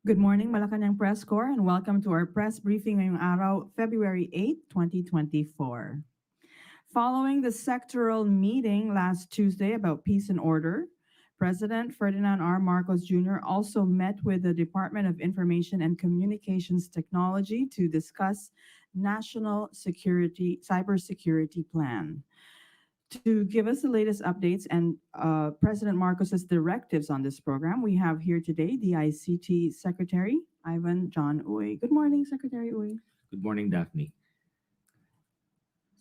Good morning, Malacanang Press Corps, and welcome to our press briefing ngayong araw, February 8, 2024. Following the sectoral meeting last Tuesday about peace and order, President Ferdinand R. Marcos Jr. also met with the Department of Information and Communications Technology to discuss national security cybersecurity plan. To give us the latest updates and President Marcos's directives on this program, we have here today the ICT Secretary, Ivan John Uy. Good morning, Secretary Uy. Good morning, Daphne.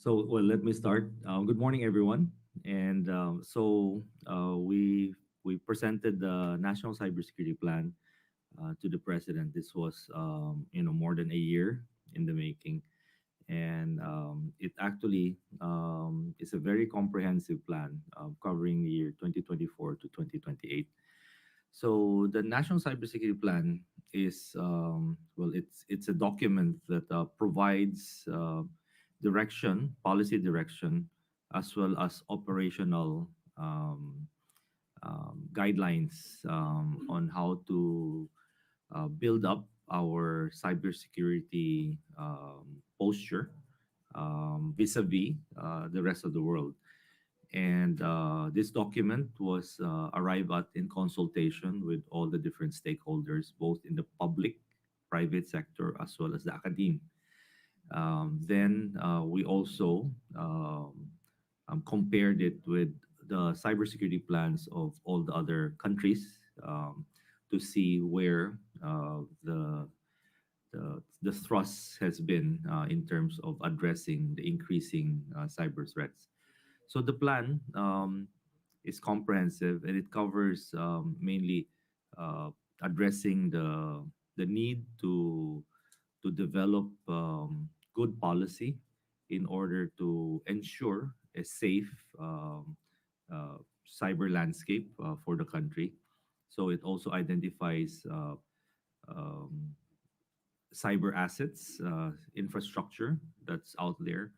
Let me start. Good morning, everyone. And we presented the National Cybersecurity Plan to the president. This was more than a year in the making, and it actually is a very comprehensive plan covering the year 2024 to 2028. So the National Cybersecurity Plan is it's a document that provides policy direction, as well as operational um, guidelines on how to build up our cybersecurity posture vis-a-vis the rest of the world. And this document was arrived at in consultation with all the different stakeholders, both in the public, private sector, as well as the academe. Then we also compared it with the cybersecurity plans of all the other countries to see where the thrust has been in terms of addressing the increasing cyber threats. So the plan is comprehensive, and it covers mainly uh, addressing the need to develop good policy in order to ensure a safe uh, cyber landscape for the country. So it also identifies um, cyber assets, infrastructure that's out there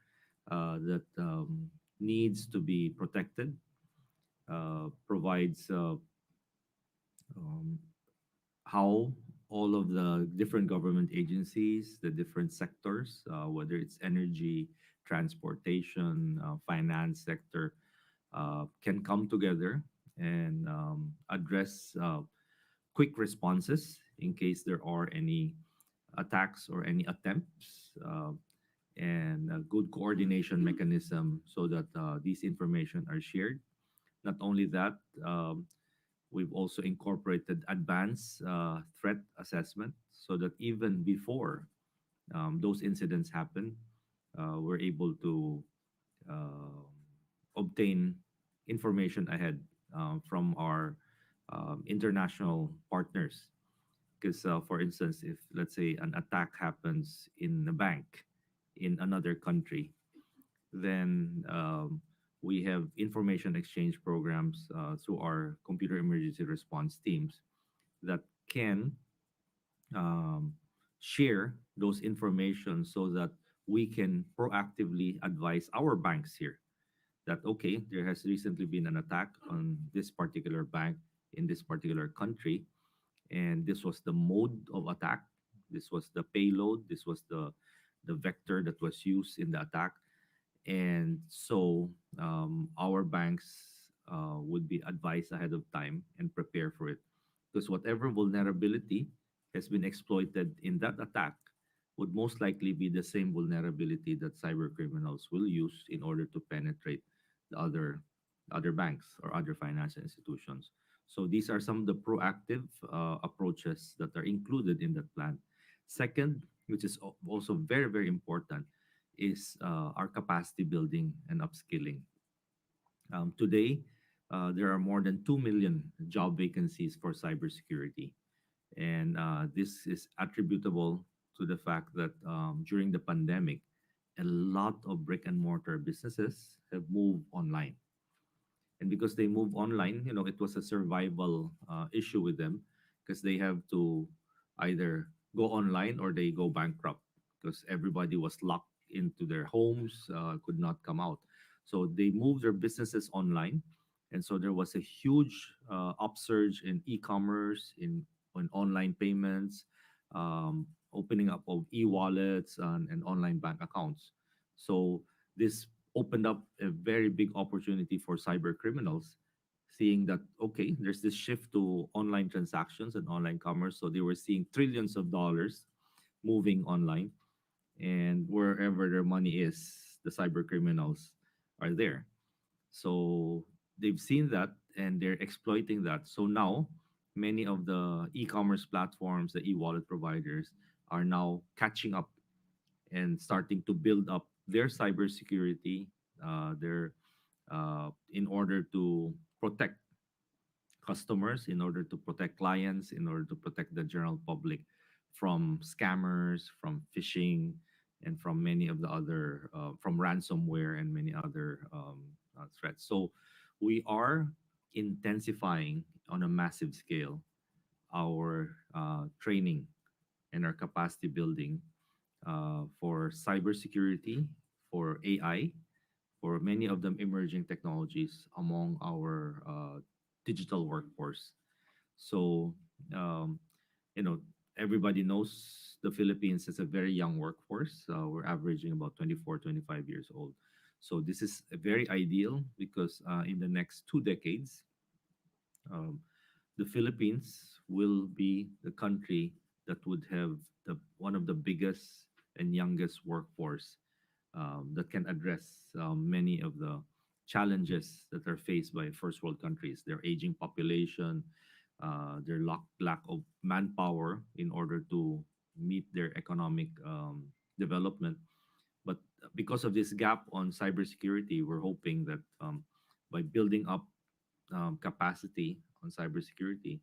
that needs to be protected, provides um, how all of the different government agencies, the different sectors, whether it's energy, transportation, finance sector, can come together and address quick responses in case there are any attacks or any attempts, and a good coordination mechanism so that these information are shared. Not only that, we've also incorporated advanced threat assessment so that even before those incidents happen, we're able to uh, obtain information ahead from our international partners. Because, for instance, if let's say an attack happens in a bank in another country, then we have information exchange programs through our computer emergency response teams that can um, share those information so that we can proactively advise our banks here that okay, there has recently been an attack on this particular bank in this particular country, and this was the mode of attack, this was the payload, this was the vector that was used in the attack. And so our banks would be advised ahead of time and prepare for it, because whatever vulnerability has been exploited in that attack would most likely be the same vulnerability that cyber criminals will use in order to penetrate the other banks or other financial institutions. So these are some of the proactive approaches that are included in that plan. Second, which is also very, very important, is our capacity building and upskilling. Today, there are more than 2 million job vacancies for cybersecurity. And this is attributable to the fact that during the pandemic, a lot of brick and mortar businesses have moved online. And because they move online, it was a survival issue with them, because they have to either go online or they go bankrupt, because everybody was locked into their homes, could not come out. So they moved their businesses online. And so there was a huge upsurge in e-commerce, in on online payments, opening up of e-wallets and online bank accounts. So this opened up a very big opportunity for cyber criminals, seeing that okay, there's this shift to online transactions and online commerce. So they were seeing trillions of dollars moving online, and wherever their money is, the cyber criminals are there. So they've seen that and they're exploiting that. So now many of the e-commerce platforms, the e-wallet providers are now catching up and starting to build up their cybersecurity, their in order to protect customers, in order to protect clients, in order to protect the general public from scammers, from phishing, and from many of the other, from ransomware and many other threats. So we are intensifying on a massive scale our training and our capacity building for cybersecurity, for AI, for many of them emerging technologies among our digital workforce. So, um, you know, everybody knows the Philippines is a very young workforce. We're averaging about 24, 25 years old. So this is very ideal because in the next 2 decades, um, the Philippines will be the country that would have one of the biggest and youngest workforce that can address many of the challenges that are faced by first world countries. Their aging population, their lack of manpower in order to meet their economic development. But because of this gap on cybersecurity, we're hoping that by building up capacity on cybersecurity,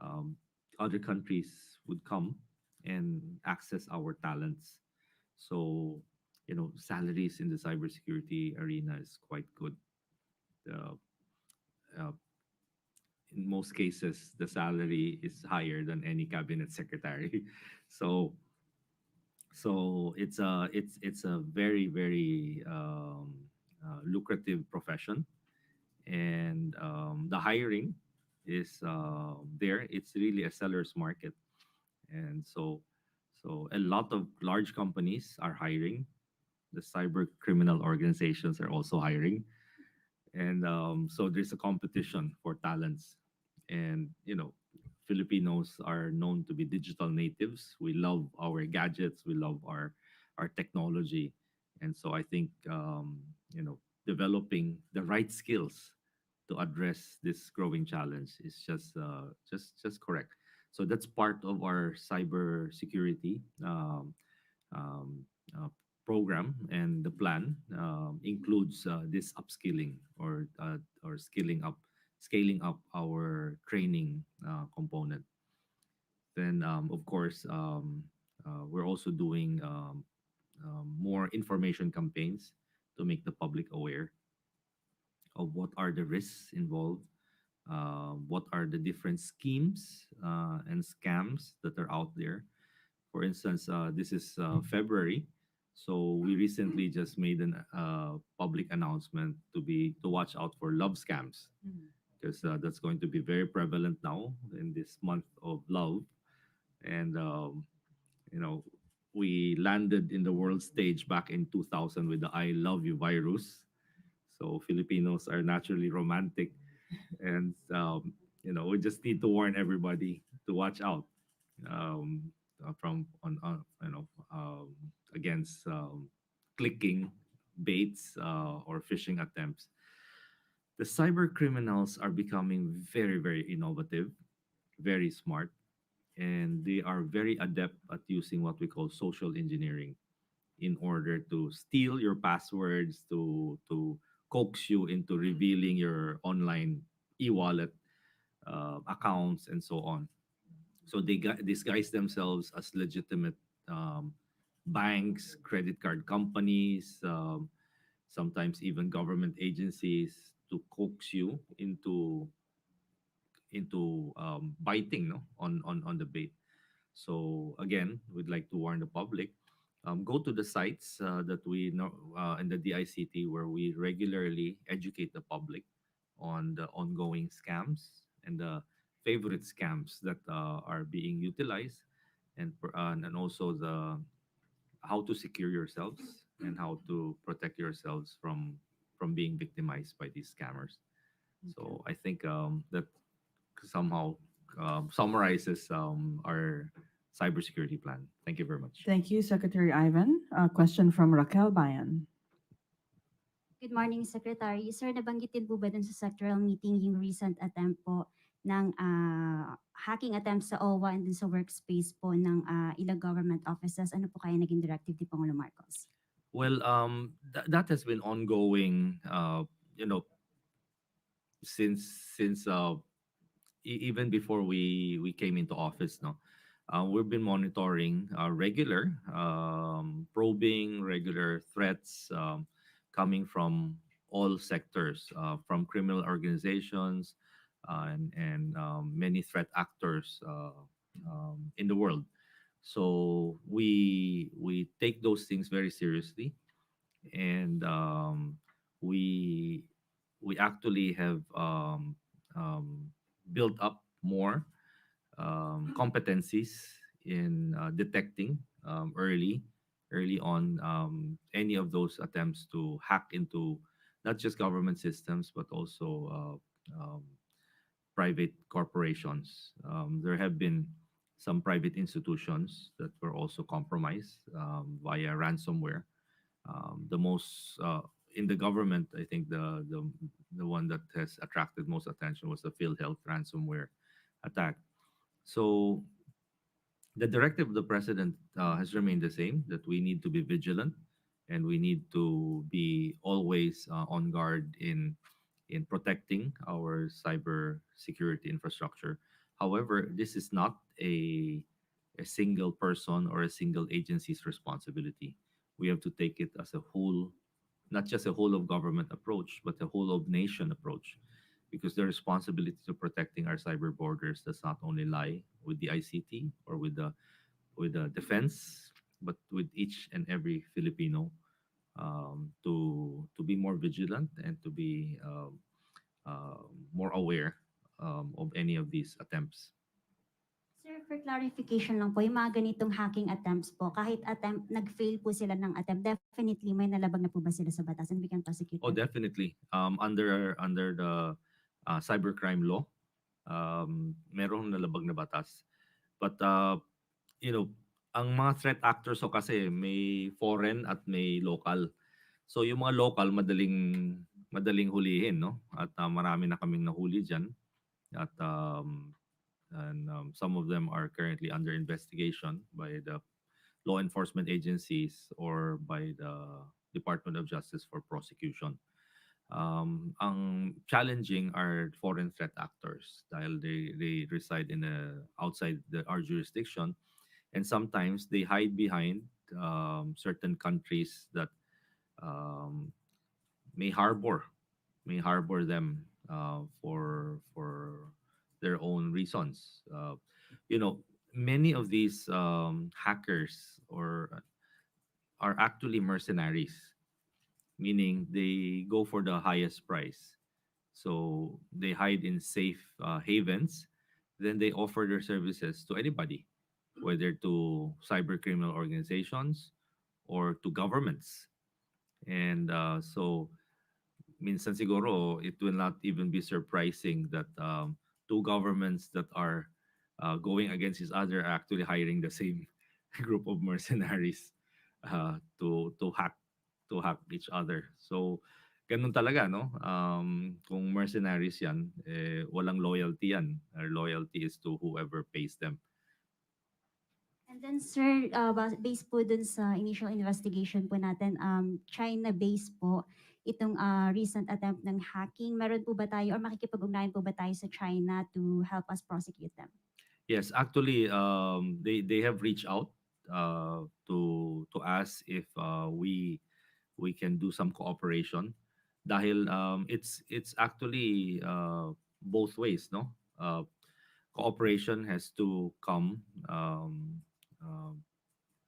um, other countries would come and access our talents. So, salaries in the cybersecurity arena is quite good. Uh, uh, in most cases, the salary is higher than any cabinet secretary. So, it's a very lucrative profession, and the hiring is there. It's really a seller's market, and so a lot of large companies are hiring. The cyber criminal organizations are also hiring, and so there's a competition for talents. And Filipinos are known to be digital natives. We love our gadgets, we love our technology, and so I think developing the right skills to address this growing challenge is just correct. So that's part of our cyber security um, uh, program, and the plan includes this upskilling or scaling up our training component. Then, of course, we're also doing more information campaigns to make the public aware of what are the risks involved, what are the different schemes and scams that are out there. For instance, this is February, so we recently just made an public announcement to watch out for love scams, because that's going to be very prevalent now in this month of love. And you know, we landed in the world stage back in 2000 with the "I love you" virus. So Filipinos are naturally romantic, and we just need to warn everybody to watch out from on against clicking baits or phishing attempts. The cyber criminals are becoming very, very innovative, very smart, and they are very adept at using what we call social engineering in order to steal your passwords, to coax you into revealing your online e-wallet accounts and so on. So they disguise themselves as legitimate um, banks, credit card companies, sometimes even government agencies, to coax you into biting, no, on the bait. So again, we'd like to warn the public. Go to the sites that we know in the DICT, where we regularly educate the public on the ongoing scams and the favorite scams that are being utilized, and also the how to secure yourselves and how to protect yourselves from being victimized by these scammers. Okay. So I think that somehow summarizes our cybersecurity plan. Thank you very much. Thank you, Secretary Ivan. A question from Raquel Bayan. Good morning, Secretary. Sir, nabanggit din po ba dun sa sectoral meeting yung recent attempt po ng hacking attempt sa OWA and dun sa workspace po ng ilang government offices? Ano po kaya naging directive ni Pangulo Marcos? Well, that has been ongoing. You know, since even before we came into office, no, we've been monitoring regular probing, regular threats coming from all sectors, from criminal organizations and many threat actors in the world. So we take those things very seriously, and we we actually have built up more competencies in detecting early on any of those attempts to hack into not just government systems but also private corporations. There have been some private institutions that were also compromised via ransomware. The most in the government, I think the one that has attracted most attention was the PhilHealth ransomware attack. So the directive of the president has remained the same, that we need to be vigilant and we need to be always on guard in protecting our cyber security infrastructure. However, this is not a single person or a single agency's responsibility. We have to take it as a whole, not just a whole of government approach, but a whole of nation approach, because the responsibility to protecting our cyber borders does not only lie with the ICT or with the defense, but with each and every Filipino, to be more vigilant and to be more aware of any of these attempts. Sir, for clarification lang po, yung mga ganitong hacking attempts po, kahit attempt, nag-fail po sila ng attempt, definitely may nalabag na po ba sila sa batas and we can prosecute Oh, them? definitely. Under the cybercrime law, merong nalabag na batas. But you know, ang mga threat actors so kasi may foreign at may local. So yung mga local madaling hulihin, no? At marami na kaming nahuli diyan at some of them are currently under investigation by the law enforcement agencies or by the Department of Justice for prosecution. Ang challenging are foreign threat actors dahil they reside in outside our jurisdiction, and sometimes they hide behind certain countries that um, may harbor them for their own reasons. You know, many of these hackers or are actually mercenaries, meaning they go for the highest price. So they hide in safe havens, then they offer their services to anybody, whether to cyber criminal organizations or to governments. And so minsan siguro it will not even be surprising that two governments that are going against each other are actually hiring the same group of mercenaries to hack each other. So ganun talaga, no? Kung mercenaries yan, walang loyalty yan. Their loyalty is to whoever pays them. And then sir, based po dun sa initial investigation po natin, China-based po itong recent attempt ng hacking. Meron po ba tayo or makikipag-ugnayan po ba tayo sa China to help us prosecute them? Yes, actually, they have reached out to ask if we can do some cooperation. Dahil it's actually both ways, no? Cooperation has to come,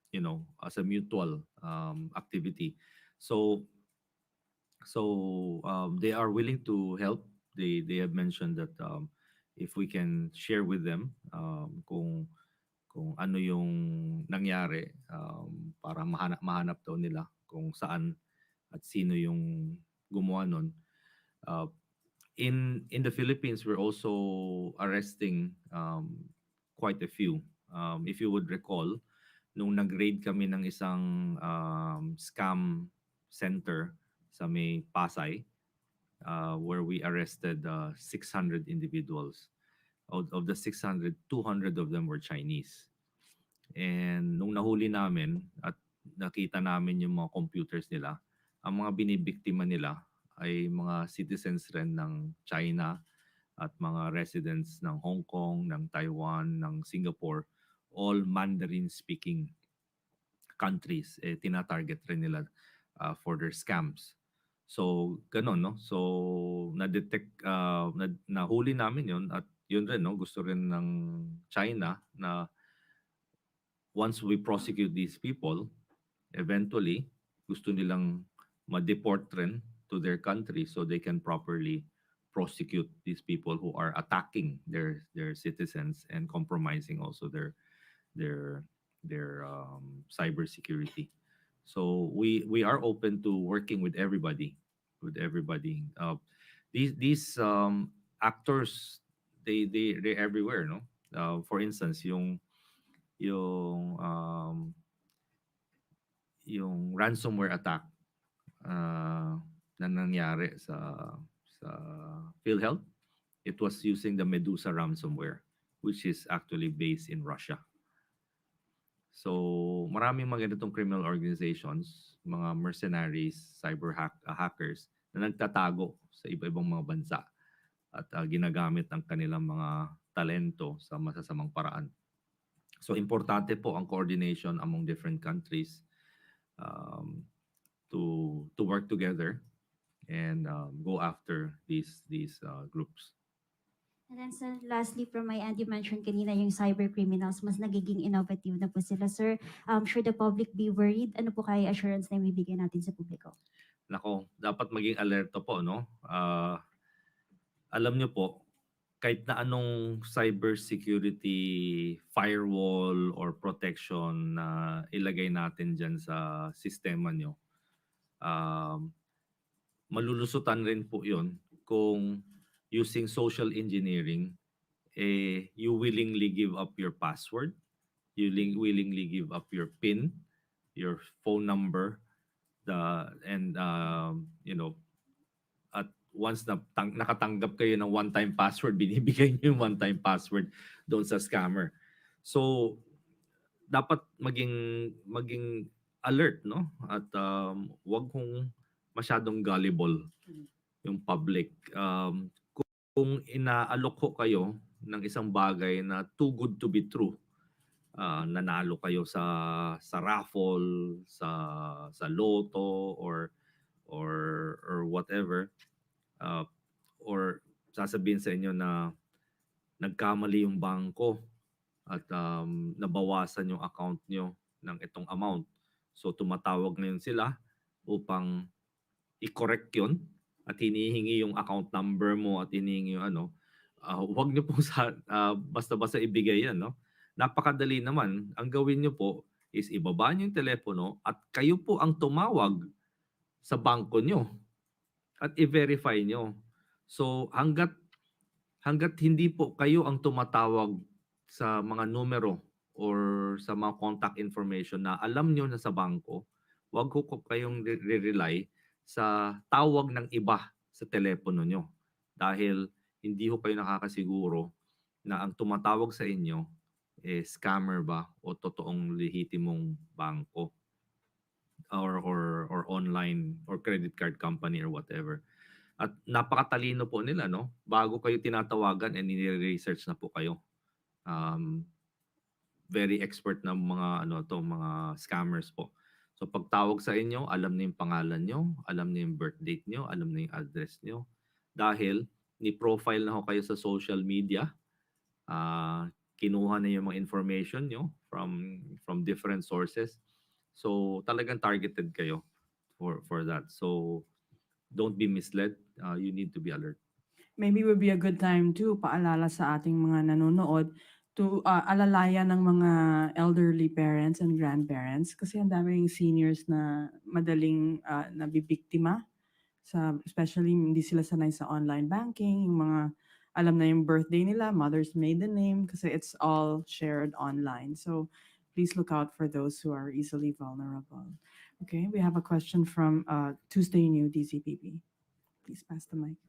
you know, as a mutual activity. So they are willing to help. They have mentioned that if we can share with them kung ano yung nangyari, para mahanap daw nila kung saan at sino yung gumawa nun. Uh, in the Philippines, we're also arresting quite a few. If you would recall, nung nag-raid kami ng isang scam center sa may Pasay, where we arrested 600 individuals. Of the 600, 200 of them were Chinese. And nung nahuli namin at nakita namin yung mga computers nila, ang mga binibiktima nila ay mga citizens rin ng China at mga residents ng Hong Kong, ng Taiwan, ng Singapore, all Mandarin-speaking countries, tina-target rin nila for their scams. So, ganun, no? So, na-detect, nahuli namin yon at yun rin, no? Gusto rin ng China na once we prosecute these people, eventually, gusto nilang ma-deport rin to their country so they can properly prosecute these people who are attacking their citizens and compromising also their cyber security. So we are open to working with everybody. These actors, they everywhere, no? For instance, yung um, yung ransomware attack na nangyari sa PhilHealth, it was using the Medusa ransomware, which is actually based in Russia. So, maraming mga ganitong criminal organizations, mga mercenaries, hackers na nagtatago sa iba-ibang mga bansa at ginagamit ang kanilang mga talento sa masasamang paraan. So, importante po ang coordination among different countries um, to work together and go after these groups. And then sir, lastly from my end, you mentioned kanina yung cyber criminals, mas nagiging innovative na po sila. Sir, should the public be worried? Ano po kaya assurance na ibibigay natin sa publiko? Nako, dapat maging alerto po, no? Alam nyo po, kahit na anong cybersecurity firewall or protection na ilagay natin dyan sa sistema nyo, um, malulusutan rin po yon kung using social engineering, you willingly give up your password, willingly give up your PIN, your phone number, and at once na nakatanggap kayo ng one-time password, binibigay niyo yung one-time password doon sa scammer. So, dapat maging alert, no? At wag kong masyadong gullible yung public. Kung inaalok ko kayo ng isang bagay na too good to be true, nanalo kayo sa raffle, sa loto or or whatever, uh, or sasabihin sa inyo na nagkamali yung bangko at nabawasan yung account nyo ng itong amount. So tumatawag ngayon sila upang i-correct yun at hinihingi yung account number mo at hinihingi yung ano. Huwag nyo po basta-basta ibigay yan. No? Napakadali naman. Ang gawin nyo po is ibaba nyo yung telepono at kayo po ang tumawag sa bangko nyo at i-verify nyo. So hanggat hindi po kayo ang tumatawag sa mga numero or sa mga contact information na alam nyo na sa bangko, wag ko kayong re-rely sa tawag ng iba sa telepono nyo. Dahil hindi ho kayo nakakasiguro na ang tumatawag sa inyo scammer ba o totoong lehitimong bangko or online or credit card company or whatever. At napakatalino po nila, no? Bago kayo tinatawagan and nire-research na po kayo. Um, Very expert na mga scammers po. So pagtawag sa inyo, alam na yung pangalan nyo, alam na yung birth date nyo, alam na yung address nyo. Dahil ni-profile na ho kayo sa social media, kinuha na yung mga information nyo from different sources. So talagang targeted kayo for that. So don't be misled. You need to be alert. Maybe would be a good time to paalala sa ating mga nanonood to alalayan ng mga elderly parents and grandparents kasi ang daming seniors na madaling nabibiktima sa especially hindi sila sanay sa online banking, yung mga alam na yung birthday nila, mother's maiden name kasi it's all shared online. So please look out for those who are easily vulnerable. Okay, we have a question from Tuesday New DZPP. Please pass the mic.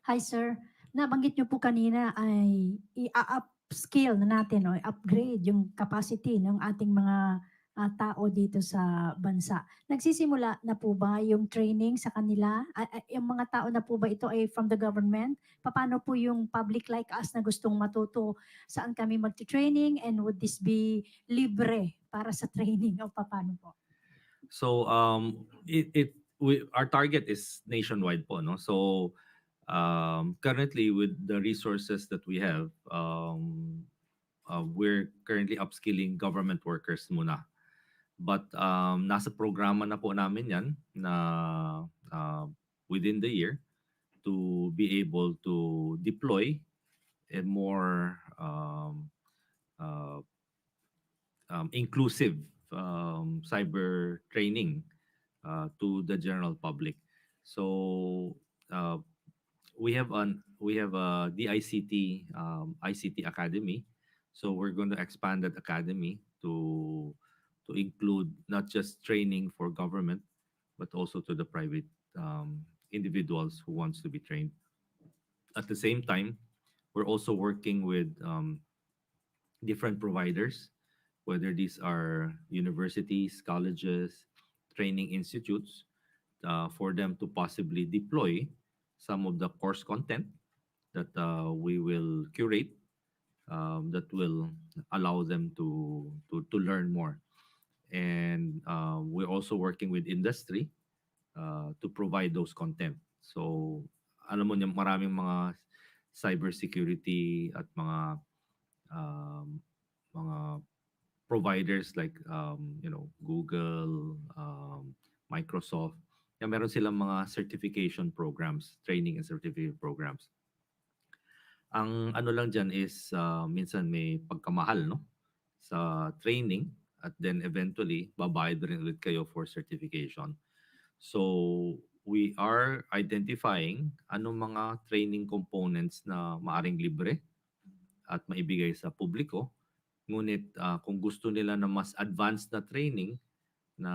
Hi sir, nabanggit niyo po kanina ay i-upscale na natin o upgrade yung capacity ng ating mga tao dito sa bansa. Nagsisimula na po ba yung training sa kanila? Yung mga tao na po ba ito ay from the government? Paano po yung public like us na gustong matuto? Saan kami magti-training and would this be libre para sa training o paano po? So our target is nationwide po, no? So currently with the resources that we have, we're currently upskilling government workers muna. But nasa programa na po namin 'yan na uh, within the year to be able to deploy a more uh, inclusive cyber training to the general public. So uh, we have a DICT ICT Academy. So we're going to expand that academy to include not just training for government but also to the private individuals who wants to be trained. At the same time, we're also working with different providers, whether these are universities, colleges, training institutes, for them to possibly deploy some of the course content that we will curate that will allow them to learn more. And we're also working with industry to provide those content. So, alam mo niyo, maraming mga cybersecurity at um, mga providers like Google, Microsoft. Yeah, meron silang mga certification programs, training and certification programs. Ang ano lang diyan is minsan may pagkamahal, no, sa training, at then eventually babayad rin ulit kayo for certification. So we are identifying anong mga training components na maaring libre at maibigay sa publiko. Ngunit kung gusto nila na mas advanced na training na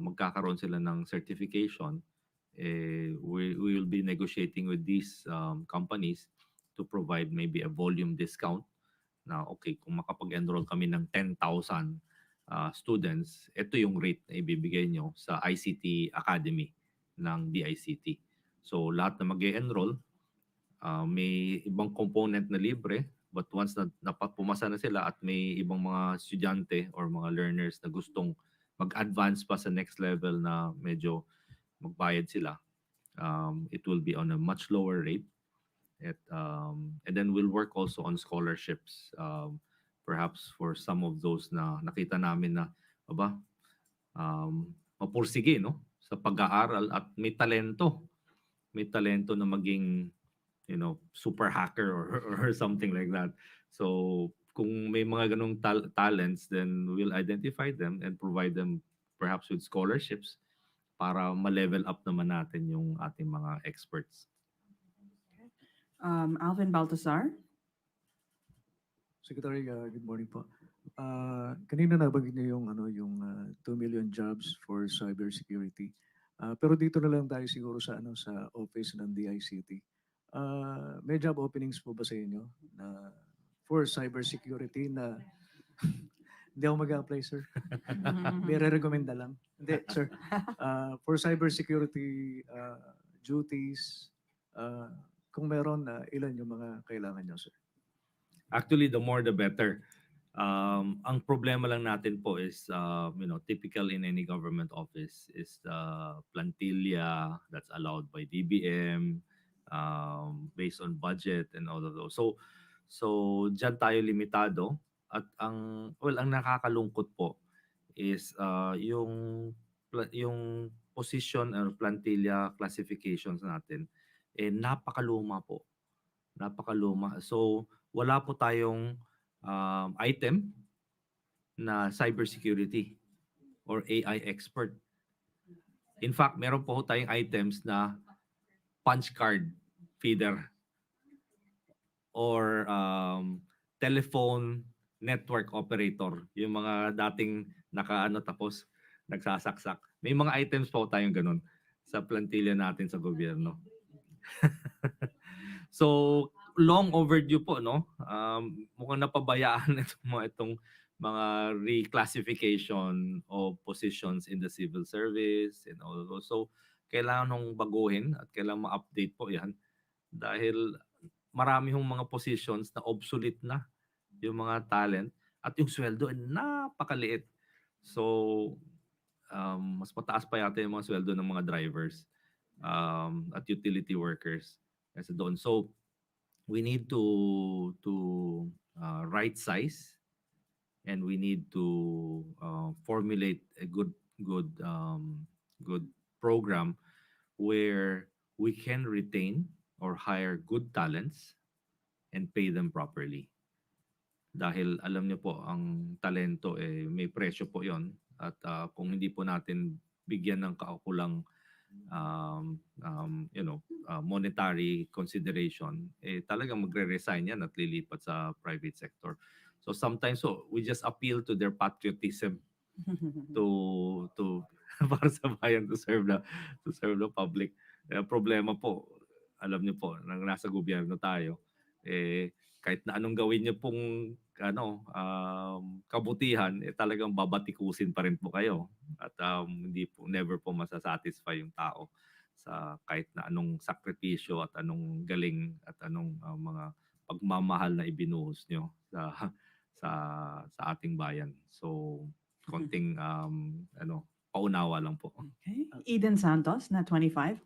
magkakaroon sila ng certification, we will be negotiating with these companies to provide maybe a volume discount na okay, kung makapag-enroll kami ng 10,000 students, ito yung rate na ibibigay nyo sa ICT Academy ng DICT. So lahat na mag-enroll, may ibang component na libre, but once na napapumasa na sila at may ibang mga estudyante or mga learners na gustong mag-advance pa sa next level na medyo magbayad sila, it will be on a much lower rate. And then we'll work also on scholarships, perhaps for some of those na nakita namin na aba, mapursige, no, sa pag-aaral at may talento na maging super hacker or something like that. So kung may mga ganong talents, then we'll identify them and provide them perhaps with scholarships para ma-level up naman natin yung ating mga experts. Alvin Baltasar. Secretary, good morning po. Kanina nabanggit niyo yung 2 million jobs for cybersecurity. Pero dito na lang tayo siguro sa sa office ng DICT. May job openings po ba sa inyo na for cybersecurity na hindi ako mag-apply, sir. May re-recommenda lang. Hindi, sir. For cybersecurity duties, kung meron, ilan yung mga kailangan nyo, sir? Actually, the more the better. Ang problema lang natin po is, typical in any government office is the plantilla that's allowed by DBM, based on budget and all of those. So diyan tayo limitado at ang nakakalungkot po is yung position or plantilla classifications natin, eh napakaluma po. Napakaluma. So, wala po tayong item na cybersecurity or AI expert. In fact, meron po tayong items na punch card feeder or telephone network operator. Yung mga dating nakaano tapos nagsasaksak. May mga items po tayong ganun sa plantilla natin sa gobyerno. So, long overdue po, no? Mukhang napabayaan itong mga reclassification of positions in the civil service and all those. So, kailangan nung baguhin at kailangan ma-update po yan dahil marami hong mga positions na obsolete na yung mga talent at yung sweldo ay napakaliit. So, mas mataas pa yata yung mga sweldo ng mga drivers at utility workers kaysa doon. So, we need to right size and we need to formulate a good program where we can retain or hire good talents and pay them properly. Dahil alam niyo po, ang talento eh may presyo po 'yon at kung hindi po natin bigyan ng kaukulang monetary consideration, eh talagang magre-resign yan at lilipat sa private sector. So sometimes we just appeal to their patriotism to para sa bayan to serve the public. Problema po, alam niyo po, nang nasa gobyerno tayo, eh kahit na anong gawin niyo pong kabutihan, eh talagang babatikusin pa rin po kayo at hindi po never po masasatisfy yung tao sa kahit na anong sakripisyo at anong galing at anong mga pagmamahal na ibinuhos nyo sa sa ating bayan. So konting paunawa lang po. Okay. Eden Santos, na 25.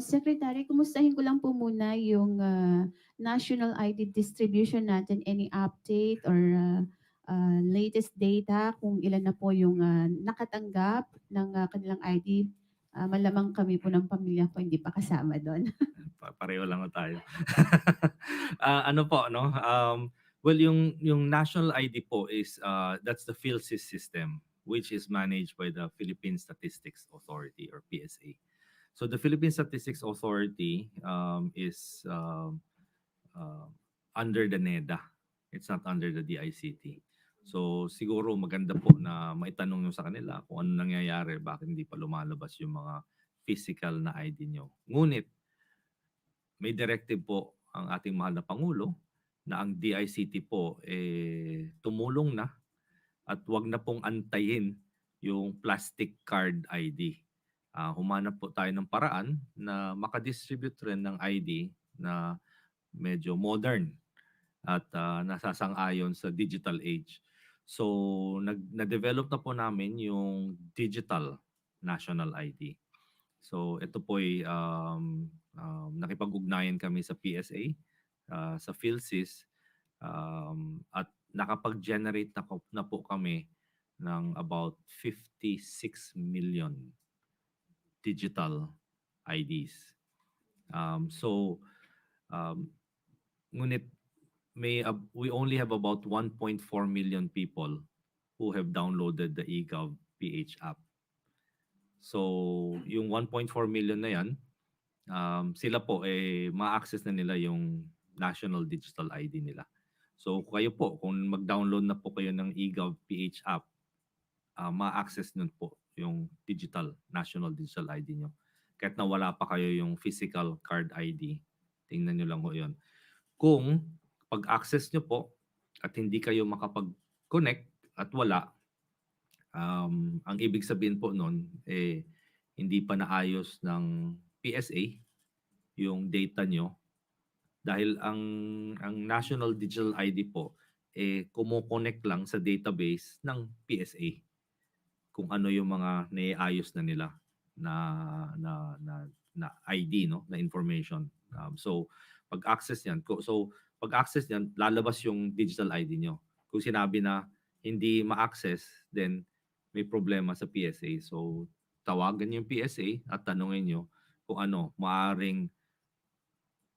Secretary, kumustahin ko lang po muna yung national ID distribution natin. Any update or latest data kung ilan na po yung nakatanggap ng kanilang ID? Malamang kami po ng pamilya ko hindi pa kasama doon. Pareho lang ho tayo. Ano po, no? Well, yung national ID po is that's the PhilSys system, which is managed by the Philippine Statistics Authority or PSA. So the Philippine Statistics Authority is under the NEDA. It's not under the DICT. So siguro maganda po na maitanong nyo sa kanila kung ano nangyayari, bakit hindi pa lumalabas yung mga physical na ID nyo. Ngunit may directive po ang ating mahal na Pangulo na ang DICT po tumulong na at wag na pong antayin yung plastic card ID. Humanap po tayo ng paraan na makadistribute rin ng ID na medyo modern at nasasang-ayon sa digital age. So, na-develop na po namin yung digital national ID. So, ito po ay nakipag-ugnayan kami sa PSA, sa PhilSys, at nakapag-generate na po kami ng about 56 million digital IDs. Ngunit we only have about 1.4 million people who have downloaded the eGov PH app. So, yung 1.4 million na yan, sila po ma-access na nila yung national digital ID nila. So, kayo po, kung mag-download na po kayo ng eGov PH app, ma-access nun po yung national digital ID nyo. Kahit na wala pa kayo yung physical card ID, tingnan nyo lang po yun. Kung pag-access nyo po at hindi kayo makapag-connect at wala, ang ibig sabihin po nun, hindi pa naayos ng PSA yung data nyo dahil ang National Digital ID po kumo-connect lang sa database ng PSA kung ano yung mga naiayos na nila na ID, no, na information. So pag-access niyan, lalabas yung digital ID nyo. Kung sinabi na hindi ma-access, then may problema sa PSA. So tawagan yung PSA at tanungin nyo kung ano, maaring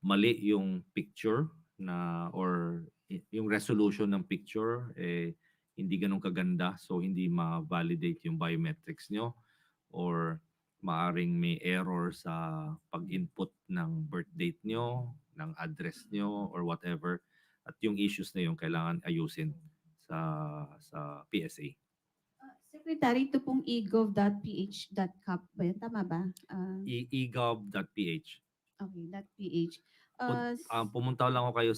mali yung picture na or yung resolution ng picture hindi ganun kaganda so hindi ma-validate yung biometrics nyo or maaring may error sa pag-input ng birth date nyo, ng address nyo or whatever at yung issues na yung kailangan ayusin sa PSA. Secretary, ito pong egov.ph.cap ba yun? Tama ba? egov.ph. Okay, .ph. Pumunta lang ako kayo.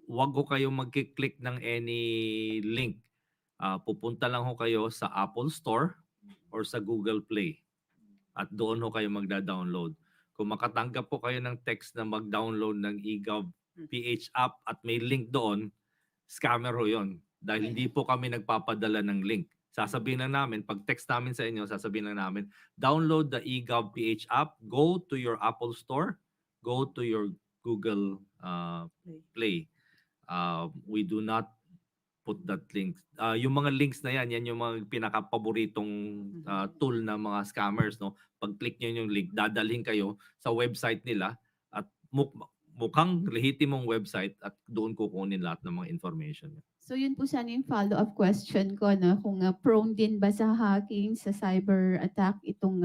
Huwag ko kayo magkiklik ng any link. Pupunta lang ho kayo sa Apple Store or sa Google Play. At doon ho kayo magda-download. Kung makatanggap po kayo ng text na mag-download ng eGov PH app at may link doon, scammer ho yun. Dahil hindi po kami nagpapadala ng link. Sasabihin lang namin, pag text namin sa inyo, sasabihin lang namin, download the eGov PH app, go to your Apple Store, go to your Google Play. We do not put that link. Yung mga links na yan yung mga pinaka-paboritong tool ng mga scammers. No? Pag-click nyo yung link, dadalhin kayo sa website nila at mukhang lehitimong website at doon kukunin lahat ng mga information. So yun po sana yung follow-up question ko, no? Kung prone din ba sa hacking, sa cyber attack itong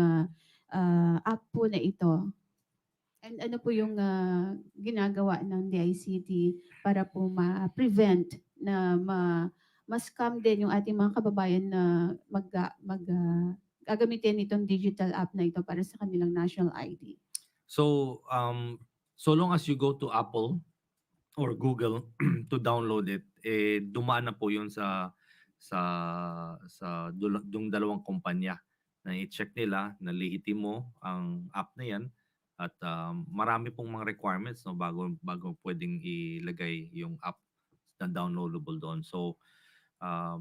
app po na ito? And ano po yung ginagawa ng DICT para po ma-prevent na ma-scam din yung ating mga kababayan na gagamitin itong digital app na ito para sa kanilang national ID? So, so long as you go to Apple or Google to download it, dumaan na po yun yung dalawang kumpanya na i-check nila na lehitimo ang app na yan at marami pong mga requirements no bago pwedeng ilagay yung app na downloadable doon. So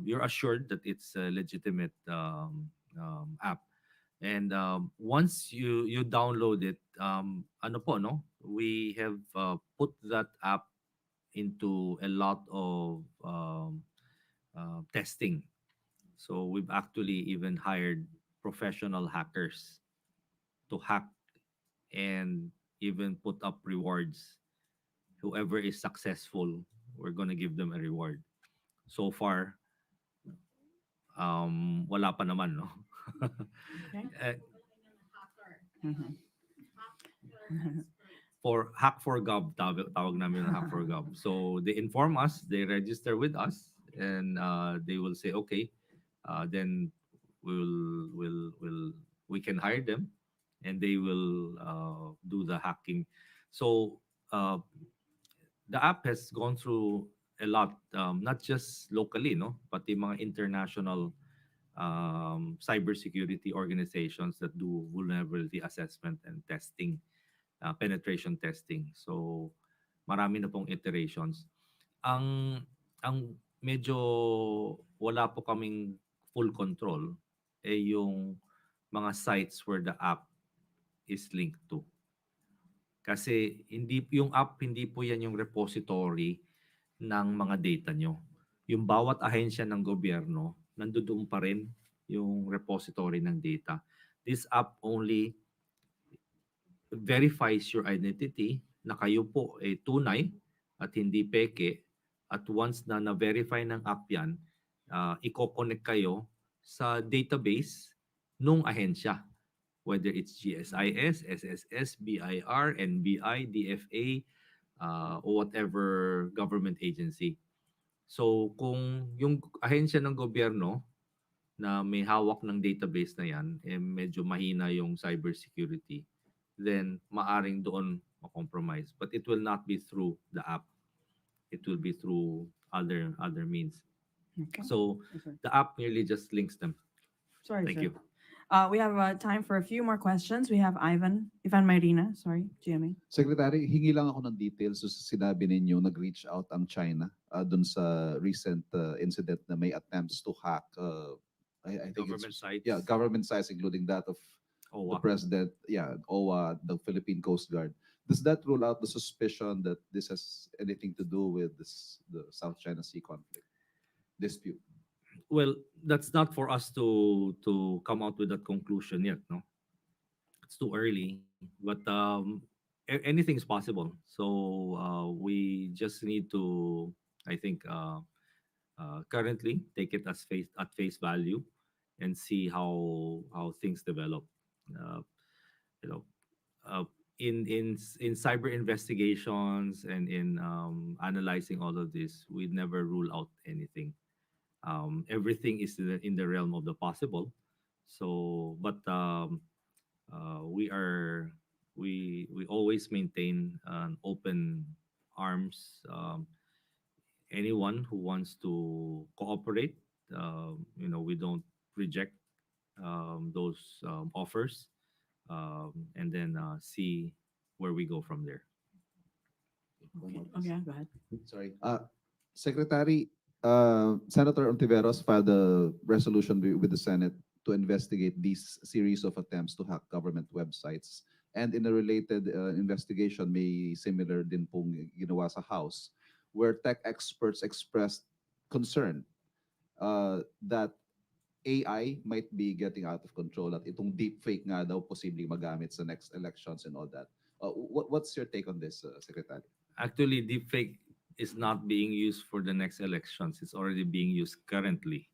you're assured that it's a legitimate app. And once you download it, ano po no, we have put that app into a lot of testing. So we've actually even hired professional hackers to hack and even put up rewards. Whoever is successful, we're gonna give them a reward. So far, wala pa naman, no? Okay. Eh, Mhm. for Hack for Gov, tawag namin yung Hack for Gov. So they inform us, they register with us, and they will say, okay, then we can hire them, and they will do the hacking. So uh, the app has gone through a lot, not just locally, no, pati mga international cybersecurity organizations that do vulnerability assessment and testing, penetration testing. So marami na pong iterations. Ang medyo wala po kaming full control yung mga sites where the app is linked to. Kasi yung app hindi po yan yung repository ng mga data nyo. Yung bawat ahensya ng gobyerno, nandoon pa rin yung repository ng data. This app only verifies your identity na kayo po ay tunay at hindi peke. At once na na-verify ng app yan, i-connect kayo sa database nung ahensya. Whether it's GSIS, SSS, BIR, NBI, DFA, or whatever government agency. So kung yung ahensya ng gobyerno na may hawak ng database na yan, medyo mahina yung cybersecurity, then maaring doon ma-compromise. But it will not be through the app. It will be through other means. Okay. So Okay. the app merely just links them. Sorry, Thank sir. you. We have time for a few more questions. We have Ivan Marina, sorry, GMA. Secretary, hingi lang ako ng details sa sinabi ninyo nag-reach out ang China dun sa recent incident na may attempts to hack I think Government it's sites. government sites including that of the OWA. president, OWA, the Philippine Coast Guard. Does that rule out the suspicion that this has anything to do with the South China Sea conflict dispute? Well, that's not for us to come out with that conclusion yet. No, it's too early. But anything is possible. So we just need to, I think, currently take it as face value, and see how things develop. Uh, you know, uh, in cyber investigations and in analyzing all of this, we never rule out anything. Everything is in the realm of the possible. So, but we are we always maintain an open arms. Anyone who wants to cooperate, we don't reject those offers, and then see where we go from there. One Okay. more, Oh, please. yeah, go ahead. Sorry. Secretary, Senator Ontiveros filed a resolution with the Senate to investigate these series of attempts to hack government websites. And in a related investigation, may similar din pong ginawa sa House, where tech experts expressed concern that AI might be getting out of control at itong deepfake nga daw posibleng magamit sa next elections and all that. What's your take on this, Secretary? Actually, deepfake is not being used for the next elections. It's already being used currently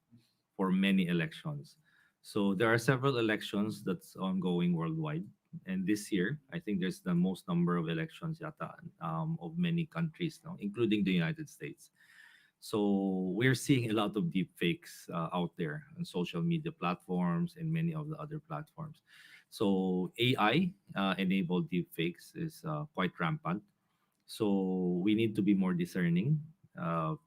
for many elections. So there are several elections that's ongoing worldwide. And this year, I think there's the most number of elections yata, of many countries now, including the United States. So we're seeing a lot of deep fakes out there on social media platforms and many of the other platforms. So AI enabled deep fakes is quite rampant. So we need to be more discerning. Uh,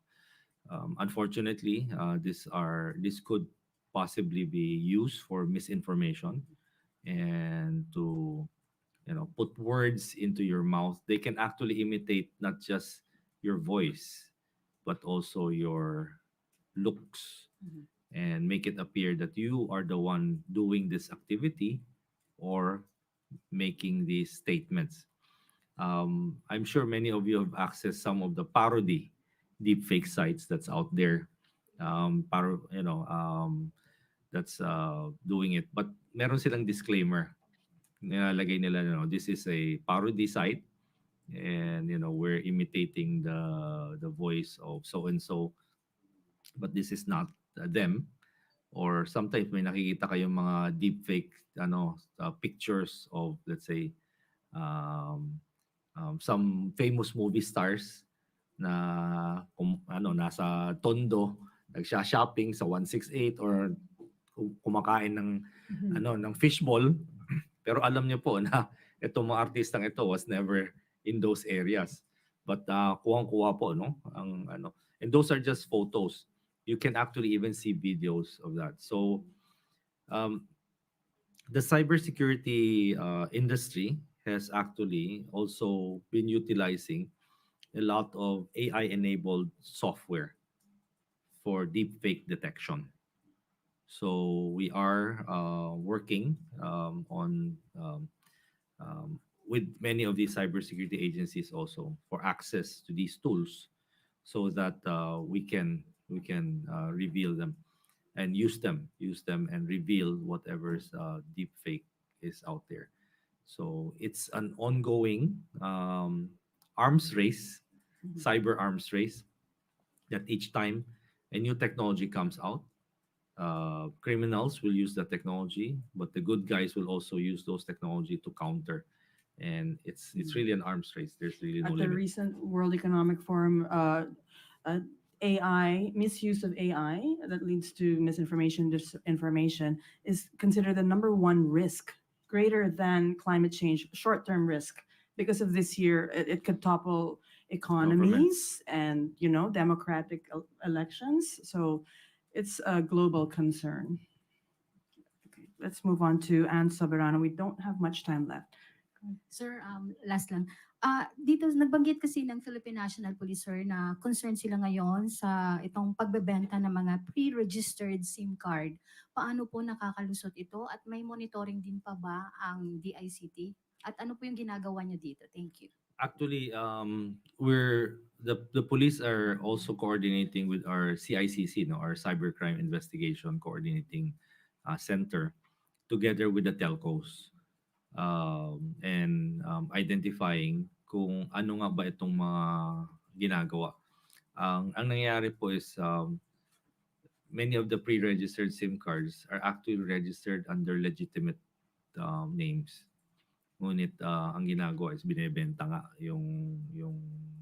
Unfortunately, this could possibly be used for misinformation and to put words into your mouth. They can actually imitate not just your voice but also your looks, Mhm. and make it appear that you are the one doing this activity or making these statements. I'm sure many of you have accessed some of the parody deepfake sites that's out there. That's doing it, but meron silang disclaimer. Nilalagay nila, this is a parody site, and we're imitating the voice of so and so, but this is not them. Or sometimes may nakikita kayong mga deepfake pictures of, let's say, um, some famous movie stars na nasa Tondo, nagsha-shopping sa 168, or kumakain ng Mhm. ng fishball, pero alam niyo po na itong mga artistang ito was never in those areas. But kuwang-kuha po, no? And those are just photos. You can actually even see videos of that. So um, the cybersecurity industry has actually also been utilizing a lot of AI-enabled software for deepfake detection. So we are working with many of these cybersecurity agencies also for access to these tools, so that we can reveal them and use them and reveal whatever's deep fake is out there. So it's an ongoing arms race, Mhm. cyber arms race, that each time a new technology comes out, criminals will use the technology, but the good guys will also use those technology to counter. And it's Mhm. really an arms race. There's really no At the limit. recent World Economic Forum, uh, AI, misuse of AI that leads to misinformation, disinformation, is considered the number one risk, greater than climate change, short term risk. Because of this year, it could topple Governments. economies and, democratic elections. So it's a global concern. Okay, let's move on to Anne Soberano. We don't have much time left. Sir, last lang. Dito nagbanggit kasi ng Philippine National Police, sir, na concerned sila ngayon sa itong pagbebenta ng mga pre-registered SIM card. Paano po nakakalusot ito at may monitoring din pa ba ang DICT? At ano po yung ginagawa niyo dito? Thank you. Actually, the police are also coordinating with our CICC, no, our Cybercrime Investigation Coordinating Center, together with the telcos, and identifying kung ano nga ba itong mga ginagawa. Ang nangyayari po is many of the pre-registered SIM cards are actually registered under legitimate names. Ngunit ang ginagawa is binebenta nga yung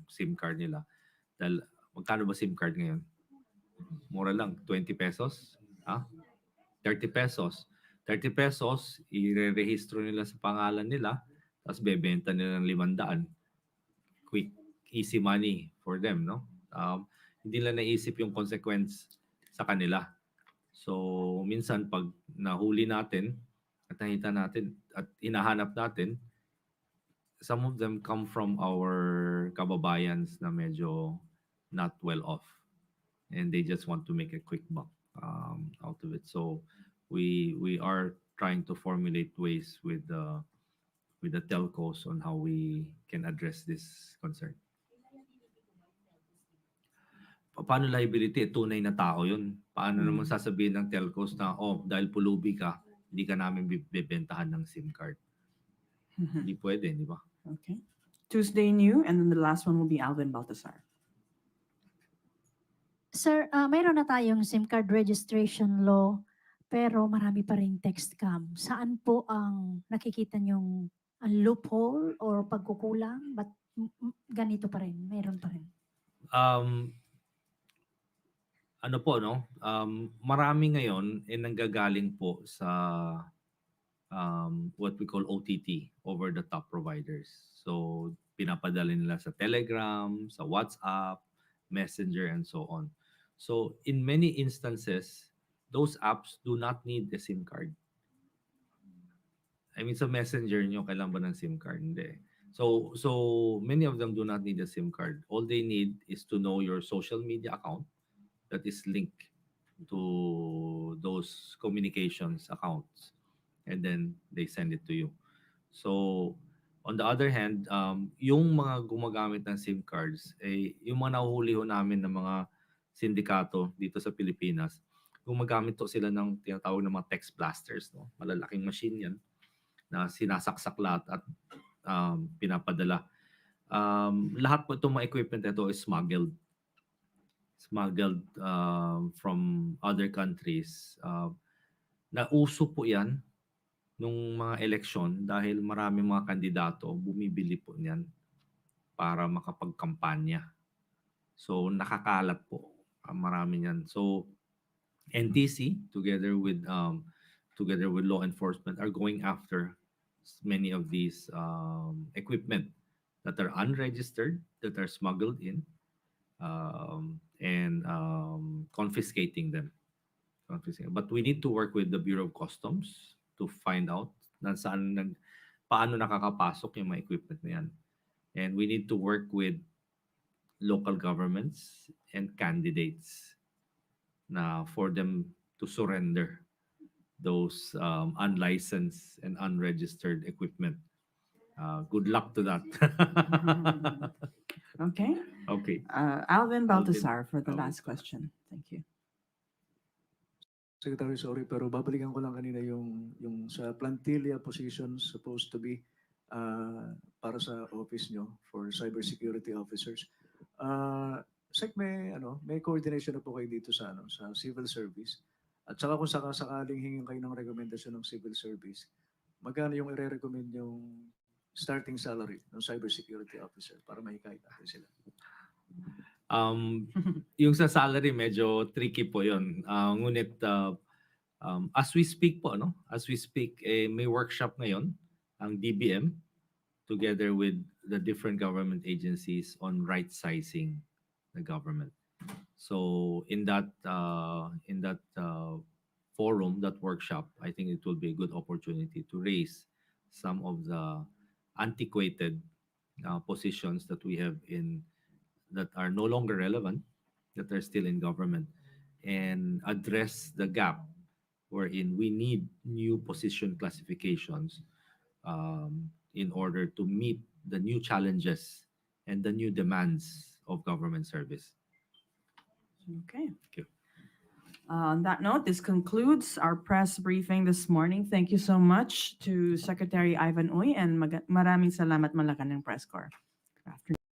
SIM card nila. Dahil magkano ba SIM card ngayon? Mura lang, 20 pesos. Ah, 30 pesos. 30 pesos, ire-rehistro nila sa pangalan nila, tapos bebenta nila ng 500. Quick, easy money for them, no? Hindi nila naisip yung consequence sa kanila. So, minsan pag nahuli natin at nakita natin at hinahanap natin, some of them come from our kababayans na medyo not well off, and they just want to make a quick buck out of it. So we are trying to formulate ways with the telcos on how we can address this concern. Paano liability? Tunay na tao yun. Paano naman sasabihin ng telcos na, oh, dahil pulubi ka, hindi ka namin bibentahan ng SIM card. Hindi pwede, di ba? Okay. Tuesday New, and then the last one will be Alvin Baltasar. Sir, mayroon na tayong SIM card registration law, pero marami pa rin text scam. Saan po ang nakikita niyong loophole or pagkukulang? But ganito pa rin, mayroon pa rin. Um, ano po, no? Marami ngayon nanggagaling po sa what we call OTT, over the top providers. So, pinapadala nila sa Telegram, sa WhatsApp, Messenger, and so on. So, in many instances, those apps do not need a SIM card. I mean, sa Messenger nyo, kailan ba ng SIM card? Hindi. So many of them do not need a SIM card. All they need is to know your social media account that is linked to those communications accounts, and then they send it to you. So, on the other hand, yung mga gumagamit ng SIM cards, yung mga nahuhuli ho namin ng mga sindikato dito sa Pilipinas, gumagamit to sila ng tinatawag na mga text blasters, no? Malalaking machine yan na sinasaksak lahat at pinapadala. Lahat po itong mga equipment ito is smuggled from other countries. Nauso po yan nung mga eleksyon dahil maraming mga kandidato bumibili po niyan para makapagkampanya. So nakakalat po marami niyan. So NTC together with law enforcement are going after many of these equipment that are unregistered, that are smuggled in, and confiscating them. But we need to work with the Bureau of Customs to find out paano nakakapasok yung mga equipment na yan. And we need to work with local governments and candidates na for them to surrender those unlicensed and unregistered equipment. Good luck to that. Okay. Okay. Alvin Baltasar for the Alvin. last question. Thank you. Secretary, sorry, pero babalikan ko lang kanina yung sa plantilla positions supposed to be para sa office nyo for cybersecurity officers. Sec, may coordination na po kayo dito sa civil service. At saka kung sakaling hingin kayo ng rekomendasyon ng civil service, magkano yung i-recommend yung starting salary ng cybersecurity officer para mahikayat natin sila? Yung sa salary medyo tricky po 'yon. Ngunit as we speak po, no? As we speak, may workshop ngayon ang DBM together with the different government agencies on right sizing the government. So in that forum, that workshop, I think it will be a good opportunity to raise some of the antiquated positions that we have that are no longer relevant, that are still in government, and address the gap wherein we need new position classifications in order to meet the new challenges and the new demands of government service. Okay. Thank you. On that note, this concludes our press briefing this morning. Thank you so much to Secretary Ivan Uy and maraming salamat Malacanang Press Corps. Good afternoon.